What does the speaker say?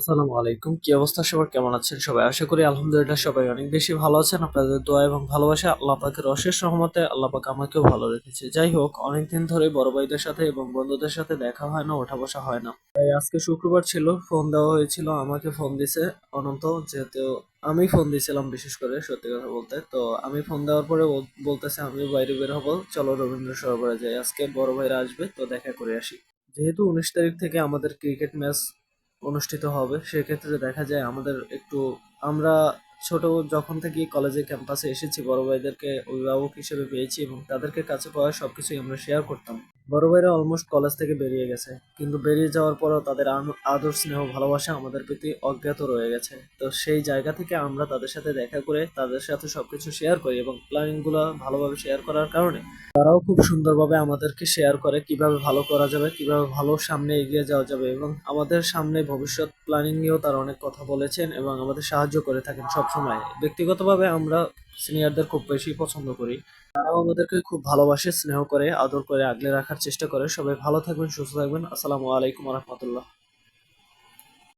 আসসালামু আলাইকুম। কি অবস্থা সবার? কেমন আছেন সবাই? আশা করি আলহামদুলিল্লাহ সবাই অনেক বেশি ভালো আছেন। আপনাদের দোয়া এবং ভালোবাসা আল্লাহ পাকের অশেষ রহমতে আল্লাহ পাক আমাকেও ভালো রেখেছে। যাই হোক, অনেকদিন ধরে বড় ভাইদের সাথে এবং বন্ধুদের সাথে দেখা হয় না, ওঠা বসা হয় না। তাই আজকে শুক্রবার ছিল, ফোন দেওয়া হয়েছিল। আমাকে ফোন দিছে অনন্ত, যেহেতু আমি ফোন দিয়েছিলাম বিশেষ করে সত্যি কথা বলতে। তো আমি ফোন দেওয়ার পরে ও বলতেছে আমিও বাইরে বের হবো, চলো রবীন্দ্র সরোবরে যাই। আজকে বড় ভাইরা আসবে, তো দেখা করে আসি। যেহেতু 19 তারিখ থেকে আমাদের ক্রিকেট ম্যাচ অনুষ্ঠিত হবে, সেক্ষেত্রে দেখা যায় আমাদের একটু, আমরা ছোট যখন থেকে কলেজে ক্যাম্পাসে এসেছি, বড় ভাইদেরকে অভিভাবক হিসেবে পেয়েছি এবং তাদেরকে কাছে পাওয়া সবকিছুই আমরা শেয়ার করতাম। বড় ভাইরা অলমোস্ট কলেজ থেকে বেরিয়ে গেছে, কিন্তু বেরিয়ে যাওয়ার পরও তাদের আদর স্নেহ ভালোবাসা আমাদের প্রতি অজ্ঞাত রয়ে গেছে। তো সেই জায়গা থেকে আমরা তাদের সাথে দেখা করে তাদের সাথে সবকিছু শেয়ার করি এবং প্ল্যানিং গুলো ভালোভাবে শেয়ার করার কারণে তারাও খুব সুন্দরভাবে আমাদেরকে শেয়ার করে কিভাবে ভালো করা যাবে, কিভাবে ভালো সামনে এগিয়ে যাওয়া যাবে, এবং আমাদের সামনে ভবিষ্যৎ প্ল্যানিং নিয়েও তারা অনেক কথা বলেছেন এবং আমাদের সাহায্য করে থাকেন সব সময়। ব্যক্তিগতভাবে আমরা সিনিয়রদের খুব বেশি পছন্দ করি। তারাও আমাদেরকে খুব ভালোবাসে, স্নেহ করে, আদর করে, আগলে রাখার চেষ্টা করে। সবাই ভালো থাকবেন, সুস্থ থাকবেন। আসসালামু আলাইকুম রহমতুল্লাহ।